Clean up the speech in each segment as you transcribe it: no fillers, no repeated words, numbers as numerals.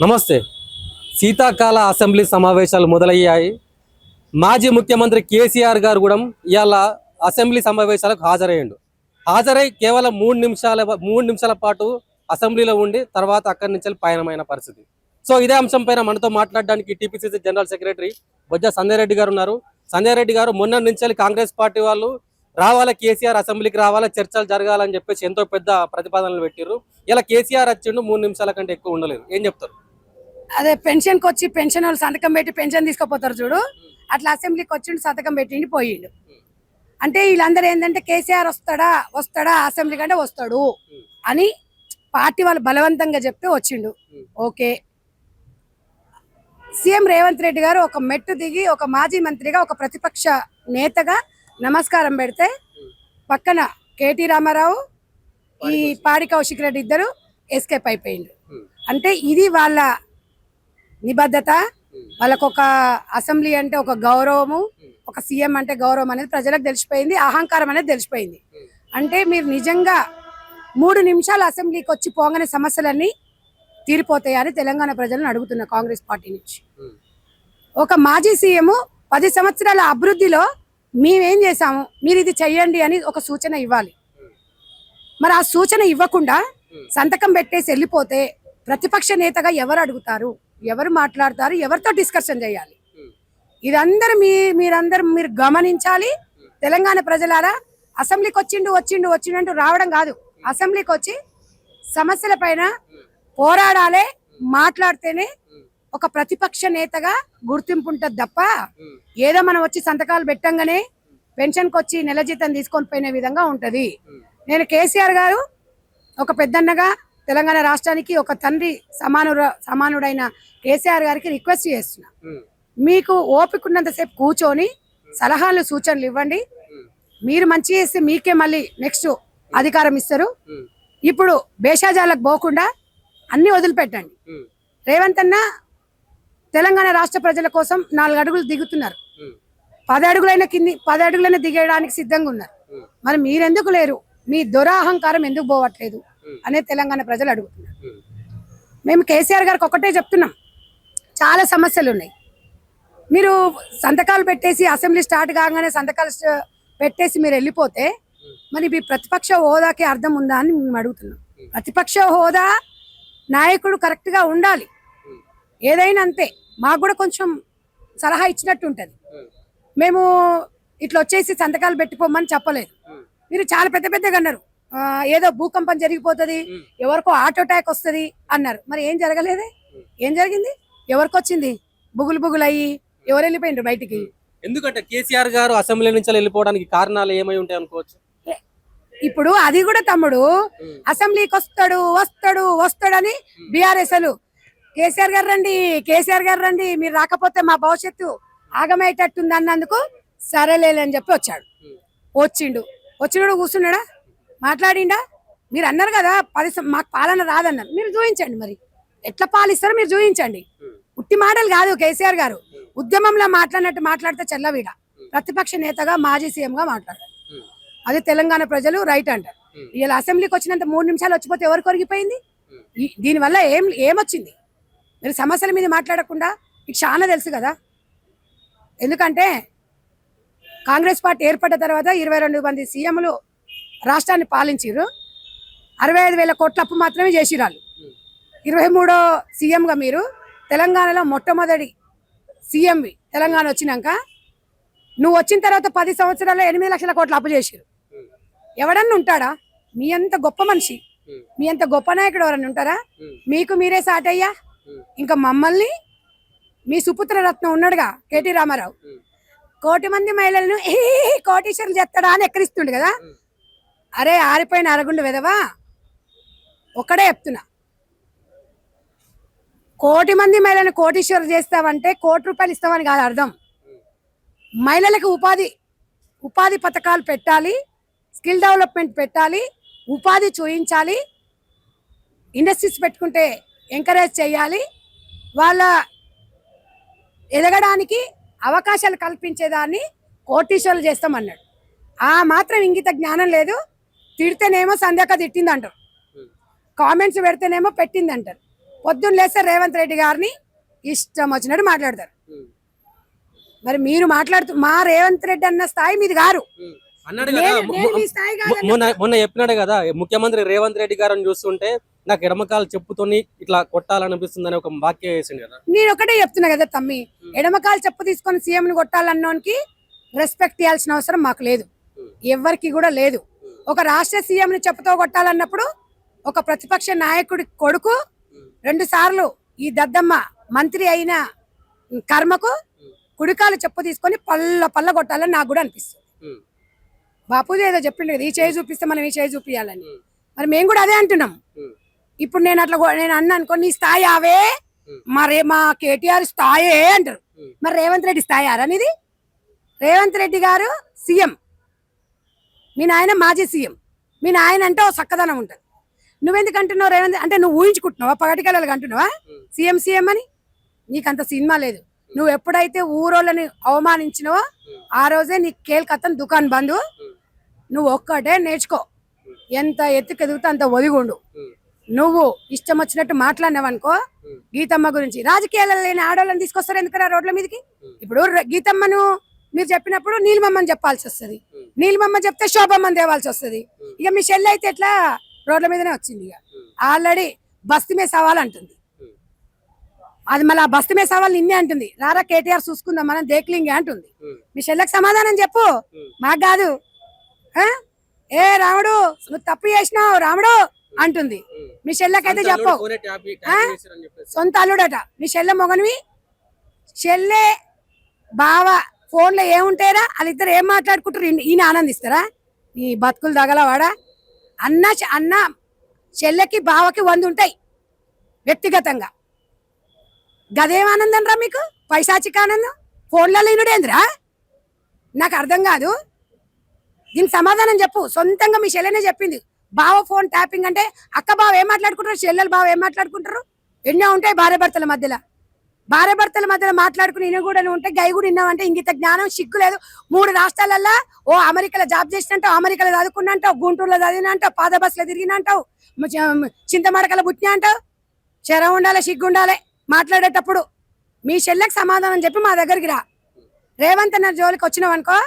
నమస్తే. శీతాకాల అసెంబ్లీ సమావేశాలు మొదలయ్యాయి. మాజీ ముఖ్యమంత్రి కేసీఆర్ గారు కూడా ఇవాళ అసెంబ్లీ సమావేశాలకు హాజరై కేవలం 3 నిమిషాల పాటు అసెంబ్లీలో ఉండి తర్వాత అక్కడి నుంచి పయనమైన పరిస్థితి. సో ఇదే అంశం పైన మనతో మాట్లాడడానికి టీపీసీసీ జనరల్ సెక్రటరీ బొజ్జ సంజయ్ రెడ్డి గారు ఉన్నారు. సంజయ్ రెడ్డి గారు మొన్న నుంచి కాంగ్రెస్ పార్టీ వాళ్ళు రావాలా, కేసీఆర్ అసెంబ్లీకి రావాలా, చర్చలు జరగాలని చెప్పేసి ఎంతో పెద్ద ప్రతిపాదనలు పెట్టారు. ఇలా కేసీఆర్ వచ్చిండు 3 నిమిషాల కంటే ఎక్కువ ఉండలేదు. ఏం చెప్తారు? అదే పెన్షన్కి వచ్చి పెన్షన్ వాళ్ళు సంతకం పెట్టి పెన్షన్ తీసుకుపోతారు చూడు, అట్లా అసెంబ్లీకి వచ్చిండు, సంతకం పెట్టిండి పోయిండు. అంటే వీళ్ళందరూ ఏంటంటే కేసీఆర్ వస్తాడా అసెంబ్లీ కంటే వస్తాడు అని పార్టీ వాళ్ళు బలవంతంగా చెప్తే వచ్చిండు. ఓకే, సీఎం రేవంత్ రెడ్డి గారు ఒక మెట్టు దిగి ఒక మాజీ మంత్రిగా ఒక ప్రతిపక్ష నేతగా నమస్కారం పెడితే పక్కన కేటీ రామారావు ఈ పాడి కౌశిక్ రెడ్డి ఇద్దరు ఎస్కేప్ అయిపోయిండు. అంటే ఇది వాళ్ళ నిబద్ధత, వాళ్ళకు ఒక అసెంబ్లీ అంటే ఒక గౌరవము, ఒక సీఎం అంటే గౌరవం అనేది ప్రజలకు తెలిసిపోయింది, అహంకారం అనేది తెలిసిపోయింది. అంటే మీరు నిజంగా 3 నిమిషాలు అసెంబ్లీకి వచ్చి పోగానే సమస్యలన్నీ తీరిపోతాయని తెలంగాణ ప్రజలను అడుగుతున్న కాంగ్రెస్ పార్టీ నుంచి. ఒక మాజీ సీఎం 10 సంవత్సరాల అభివృద్ధిలో మేమేం చేశాము, మీరు ఇది చెయ్యండి అని ఒక సూచన ఇవ్వాలి. మరి ఆ సూచన ఇవ్వకుండా సంతకం పెట్టేసి వెళ్ళిపోతే ప్రతిపక్ష నేతగా ఎవరు అడుగుతారు, ఎవరు మాట్లాడతారు, ఎవరితో డిస్కషన్ చేయాలి? ఇదందరూ మీరు గమనించాలి. తెలంగాణ ప్రజలారా, అసెంబ్లీకి వచ్చిండు రావడం కాదు, అసెంబ్లీకి వచ్చి సమస్యల పైన పోరాడాలి, మాట్లాడితేనే ఒక ప్రతిపక్ష నేతగా గుర్తింపు ఉంటుంది తప్ప ఏదో మనం వచ్చి సంతకాలు పెట్టంగానే పెన్షన్కి వచ్చి నెల జీతం తీసుకొని పోయిన విధంగా ఉంటది. నేను కేసీఆర్ గారు ఒక పెద్దన్నగా తెలంగాణ రాష్ట్రానికి ఒక తండ్రి సమానుడైన కేసీఆర్ గారికి రిక్వెస్ట్ చేస్తున్నా, మీకు ఓపిక ఉన్నంతసేపు కూర్చొని సలహాలు సూచనలు ఇవ్వండి. మీరు మంచి చేస్తే మీకే మళ్ళీ నెక్స్ట్ అధికారం ఇస్తారు. ఇప్పుడు భేషజాలకు పోకుండా అన్ని వదిలిపెట్టండి. రేవంత్ అన్న తెలంగాణ రాష్ట్ర ప్రజల కోసం 4 అడుగులు దిగుతున్నారు, 10 అడుగులైనా దిగడానికి సిద్ధంగా ఉన్నారు. మరి మీరెందుకు లేరు? మీ దురహంకారం ఎందుకు పోవట్లేదు అనే తెలంగాణ ప్రజలు అడుగుతున్నారు. మేము కేసీఆర్ గారికి ఒకటే చెప్తున్నాం, చాలా సమస్యలు ఉన్నాయి. మీరు సంతకాలు పెట్టేసి అసెంబ్లీ స్టార్ట్ కాగానే సంతకాలు పెట్టేసి మీరు వెళ్ళిపోతే మరి మీ ప్రతిపక్ష హోదాకి అర్థం ఉందా అని మేము అడుగుతున్నాం. ప్రతిపక్ష హోదా నాయకుడు కరెక్ట్గా ఉండాలి. ఏదైనా అంతే, మాకు కూడా కొంచెం సలహా ఇచ్చినట్టు ఉంటుంది. మేము ఇట్లా వచ్చేసి సంతకాలు పెట్టిపోమని చెప్పలేదు. మీరు చాలా పెద్దగా అన్నారు, ఏదో భూకంపం జరిగిపోతుంది, ఎవరికో హార్ట్ అటాక్ వస్తుంది అన్నారు. మరి ఏం జరగలేదే? ఏం జరిగింది? ఎవరికి వచ్చింది? బుగులు అయ్యి ఎవరు వెళ్ళిపోయిండ్రు బయటికి? ఎందుకంటే కేసీఆర్ గారు అసెంబ్లీ నుంచి వెళ్ళిపోవడానికి కారణాలు ఏమై ఉంటాయి అనుకోవచ్చు. ఇప్పుడు అది కూడా తమ్ముడు, అసెంబ్లీకి వస్తాడని బీఆర్ఎస్ కేసీఆర్ గారు రండి, మీరు రాకపోతే మా భవిష్యత్తు ఆగమయ్యేటట్టుంది అన్నందుకు సరేలేని చెప్పి వచ్చిండు కూర్చున్నాడా, మాట్లాడిండా? మీరు అన్నారు కదా మాకు పాలన రాదన్నారు, మీరు చూపించండి. మరి ఎట్లా పాలిస్తారో మీరు చూపించండి. ఉట్టి మాటలు కాదు. కేసీఆర్ గారు ఉద్యమంలో మాట్లాడితే చెల్లవీడ ప్రతిపక్ష నేతగా మాజీ సీఎంగా మాట్లాడారు. అది తెలంగాణ ప్రజలు రైట్ అంటారు. ఇలా అసెంబ్లీకి వచ్చినంత 3 నిమిషాలు వచ్చిపోతే ఎవరు కొరిగిపోయింది? దీనివల్ల ఏమొచ్చింది? మీరు సమస్యల మీద మాట్లాడకుండా మీకు చాలా తెలుసు కదా. ఎందుకంటే కాంగ్రెస్ పార్టీ ఏర్పడ్డ తర్వాత 22 మంది సీఎంలు రాష్ట్రాన్ని పాలించారు. 65,000 కోట్ల అప్పు మాత్రమే చేసిరాళ్ళు. 23వ సీఎంగా మీరు తెలంగాణలో మొట్టమొదటి సీఎంవి. తెలంగాణ వచ్చినాక నువ్వు వచ్చిన తర్వాత 10 సంవత్సరాల్లో 8 లక్షల కోట్ల అప్పు చేసిరు. ఎవడన్నా ఉంటాడా? మీ అంత గొప్ప మనిషి, మీ అంత గొప్ప నాయకుడు ఎవరన్నా ఉంటారా? మీకు మీరే సాటయ్యా. ఇంకా మమ్మల్ని మీ సుపుత్ర రత్నం ఉన్నాడుగా కేటీ రామారావు, 1 కోటి మంది మహిళలను కోటీశ్వరులు చేస్తాడా అని ఎక్కరిస్తుండు కదా. అరే ఆరిపోయిన అరగుండు వెదవా, ఒక్కడే చెప్తున్నా, 1 కోటి మంది మహిళలను కోటీశ్వరులు చేస్తావంటే 1 కోటి రూపాయలు ఇస్తామని కాదు అర్థం. మహిళలకు ఉపాధి పథకాలు పెట్టాలి, స్కిల్ డెవలప్మెంట్ పెట్టాలి, ఉపాధి చూయించాలి, ఇండస్ట్రీస్ పెట్టుకుంటే ఎంకరేజ్ చేయాలి, వాళ్ళ ఎదగడానికి అవకాశాలు కల్పించేదాన్ని కోటీశ్వరులు చేస్తామన్నాడు. ఆ మాత్రం ఇంగిత జ్ఞానం లేదు. తిడితేనేమో సంధ్యాక తిట్టింది అంటారు, కామెంట్స్ పెడితేనేమో పెట్టింది అంటారు. పొద్దున్న లేస్తే రేవంత్ రెడ్డి గారిని ఇష్టం వచ్చినట్టు మాట్లాడతారు. మరి మీరు మా రేవంత్ రెడ్డి అన్న స్థాయి మీది గారు. అన్నాడు కదా మీ స్థాయి కాదు. మొన్న చెప్పినాడు కదా ముఖ్యమంత్రి రేవంత్ రెడ్డి గారిని చూస్తుంటే నాకు ఎడమకాలు చెప్పుతోని ఇట్లా కొట్టాలనిపిస్తుంది అని ఒక వాక్యం వేసిండు కదా. నేను ఒకటే చెప్తున్నా కదా తమ్మి, ఎడమకాలు చెప్పు తీసుకొని సీఎం ని కొట్టాలన్నోనికి రెస్పెక్ట్ ఇవ్వాల్సిన అవసరం మాకు లేదు, ఎవరికి కూడా లేదు. ఒక రాష్ట్ర సీఎం ని చెప్పుతో కొట్టాలన్నప్పుడు ఒక ప్రతిపక్ష నాయకుడి కొడుకు 2 సార్లు ఈ దద్దమ్మ మంత్రి అయిన కర్మకు కుడికాలు చెప్పు తీసుకొని పల్ల కొట్టాలని నాకు కూడా అనిపిస్తుంది. బాపూజీ ఏదో చెప్పిండు కదా, ఈ చేయి చూపిస్తే మనం ఈ చేయి చూపించాలని. మరి మేము కూడా అదే అంటున్నాం. ఇప్పుడు నేను అన్నా అనుకో, నీ స్థాయి అవే, మా కేటీఆర్ స్థాయే అంటారు. మరి రేవంత్ రెడ్డి స్థాయి అనేది? రేవంత్ రెడ్డి గారు సీఎం, మీ నాయన మాజీ సీఎం. మీ నాయన అంటే ఓ చక్కదనం ఉంటుంది. నువ్వెందుకు అంటున్నావు రేవంత్ అంటే? నువ్వు ఊహించుకుంటున్నావా? పగటికలకి అంటున్నావా సీఎం అని? నీకంత సినిమా లేదు. నువ్వు ఎప్పుడైతే ఊరోళ్ళని అవమానించినవో ఆ రోజే నీ కేల్కత్తన్ దుకాణం బంధు. నువ్వు ఒక్కటే నేర్చుకో, ఎంత ఎత్తుకెదుగుతా అంత ఒదిగుండు. నువ్వు ఇష్టం వచ్చినట్టు మాట్లాడినావనుకో గీతమ్మ గురించి, రాజకీయాలలో లేని ఆడవాళ్ళని తీసుకొస్తారు ఎందుకరా రోడ్ల మీదకి? ఇప్పుడు గీతమ్మను మీరు చెప్పినప్పుడు నీలిమమ్మని చెప్పాల్సి వస్తుంది, నీలిమమ్మ చెప్తే శోభమ్మని తేవాల్సి వస్తుంది. ఇక మీ చెల్లి అయితే ఎట్లా రోడ్ల మీదనే వచ్చింది. ఇక ఆల్రెడీ బస్తీ మీద సవాల్ అంటుంది. అది మళ్ళీ ఆ బస్తీ మీద సవాల్ నిన్నే అంటుంది. రారా కేటీఆర్ చూసుకుందాం మనం దేక్లింగే అంటుంది. మీ చెల్లెకి సమాధానం చెప్పు, మాకు కాదు. ఏ రాముడు నువ్వు తప్పు చేసినావు రాముడు అంటుంది. మీ చెల్లెకైతే చెప్పు, సొంత అల్లుడట మీ చెల్లె మొగనివి. చెల్లె బావ ఫోన్లో ఏముంటారా వాళ్ళిద్దరు ఏం మాట్లాడుకుంటారు? ఈయన ఆనందిస్తారా? నీ బతుకులు తగలవాడా? అన్న చెల్లెకి బావకి 100 ఉంటాయి వ్యక్తిగతంగా. గదేం ఆనందం రా మీకు? పైశాచిక ఆనందం ఫోన్లలో ఇనుడేంద్రా? నాకు అర్థం కాదు. దీనికి సమాధానం చెప్పు. సొంతంగా మీ చెల్లెనే చెప్పింది బావ ఫోన్ ట్యాపింగ్ అంటే. అక్క బావ ఏం మాట్లాడుకుంటారు, చెల్లెలు బావ ఏం మాట్లాడుకుంటారు? ఎన్నో ఉంటాయి భార్య భర్తల మధ్యలో. భార్య భర్తల మధ్యలో మాట్లాడుకుని ఇన కూడా ఉంటే గై కూడా ఇన్నావంటే ఇంగిత జ్ఞానం సిగ్గు లేదు. 3 రాష్ట్రాలల్లో ఓ అమెరికాలో జాబ్ చేసినంటావు, అమెరికాలో చదువుకున్నంటావు, గుంటూరులో చదివినంటావు, పాద బస్సులో తిరిగినంటావు, చింతమడకల బుట్టిన అంటావు. శరం ఉండాలి, సిగ్గు ఉండాలి మాట్లాడేటప్పుడు. మీ చెల్లెకి సమాధానం చెప్పి మా దగ్గరికి రా. రేవంత్ అన్న జోలికి వచ్చినావు అనుకో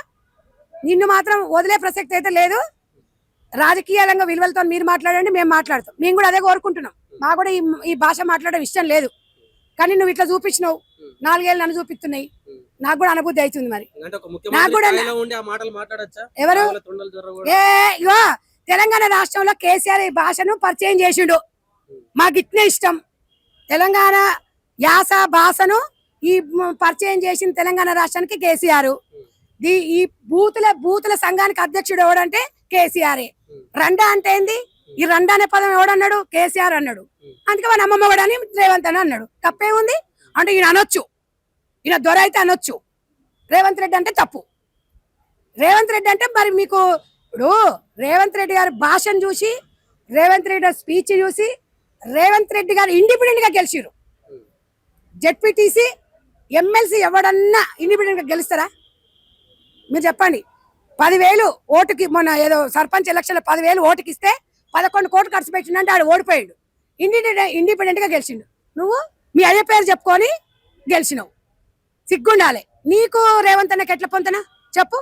నిన్ను మాత్రం వదిలే ప్రసక్తి అయితే లేదు. రాజకీయాలంగా విలువలతో మీరు మాట్లాడండి, మేము మాట్లాడతాం. మేము కూడా అదే కోరుకుంటున్నాం. మాకు కూడా ఈ భాష మాట్లాడడం ఇష్టం లేదు. కానీ నువ్వు ఇట్లా చూపించినావు, 4 ఏళ్ళు నన్ను చూపిస్తున్నాయి. నాకు కూడా అనుభూతి అవుతుంది. మరి నాకు కూడా ఎవరు ఇగో తెలంగాణ రాష్ట్రంలో కేసీఆర్ ఈ భాషను పరిచయం చేసిండు. మాకు ఇట్నే ఇష్టం. తెలంగాణ యాస భాషను ఈ పరిచయం చేసిన తెలంగాణ రాష్ట్రానికి కేసీఆర్. ఈ బూతుల సంఘానికి అధ్యక్షుడు ఎవడంటే కేసీఆర్. రండా అంటే ఏంది? ఈ రండా అనే పదం ఎవడన్నాడు? కేసీఆర్ అన్నాడు. అందుకే వాళ్ళ అమ్మమ్మ కూడా అని రేవంత్ అని అన్నాడు. తప్పే ఉంది అంటే ఈయన అనొచ్చు, ఈయన దొర అయితే అనొచ్చు. రేవంత్ రెడ్డి అంటే తప్పు. రేవంత్ రెడ్డి అంటే మరి మీకు ఇప్పుడు రేవంత్ రెడ్డి గారి భాషను చూసి, రేవంత్ రెడ్డి గారి స్పీచ్ చూసి రేవంత్ రెడ్డి గారు ఇండిపెండెంట్ గా గెలిచిరు. జెడ్పీటీసీ ఎమ్మెల్సీ ఎవడన్నా ఇండిపెండెంట్ గా గెలుస్తారా? మీరు చెప్పండి. 10,000 ఓటుకి, మొన్న ఏదో సర్పంచ్ ఎలక్షన్ 10,000 ఓటుకి ఇస్తే 11 కోట్లు ఖర్చు పెట్టిండంటే ఆడు ఓడిపోయాడు. ఇండిపెండెంట్ గా గెలిచిండు. నువ్వు మీ అయ్య పేరు చెప్పుకొని గెలిచినావు. సిగ్గుండాలి నీకు. రేవంత్ అన్నకి ఎట్లా పొంతనా చెప్పు?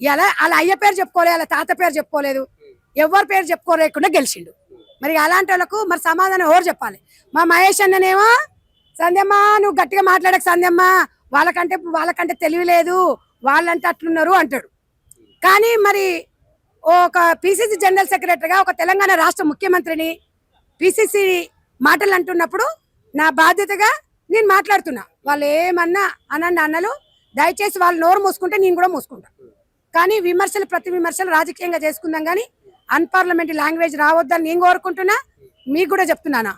ఇలా అలా అయ్య పేరు చెప్పుకోలేదు, అలా తాత పేరు చెప్పుకోలేదు, ఎవరి పేరు చెప్పుకోలేకుండా గెలిచిండు. మరి అలాంటి వాళ్ళకు మరి సమాధానం ఎవరు చెప్పాలి? మా మహేష్ అన్ననేమో సంధ్యమ్మ నువ్వు గట్టిగా మాట్లాడక సంధ్యమ్మ, వాళ్ళకంటే తెలివి లేదు, వాళ్ళంటే అట్లున్నారు అంటాడు. కానీ మరి ఒక పిసిసి జనరల్ సెక్రటరీగా ఒక తెలంగాణ రాష్ట్ర ముఖ్యమంత్రిని పిసిసి మాటలు అంటున్నప్పుడు నా బాధ్యతగా నేను మాట్లాడుతున్నా. వాళ్ళు ఏమన్నా అనండి అన్నలు, దయచేసి వాళ్ళు నోరు మూసుకుంటే నేను కూడా మూసుకుంటా. కానీ ప్రతి విమర్శలు రాజకీయంగా చేసుకుందాం, కానీ అన్పార్లమెంటరీ లాంగ్వేజ్ రావద్దని నేను కోరుకుంటున్నా. మీకు కూడా చెప్తున్నానా,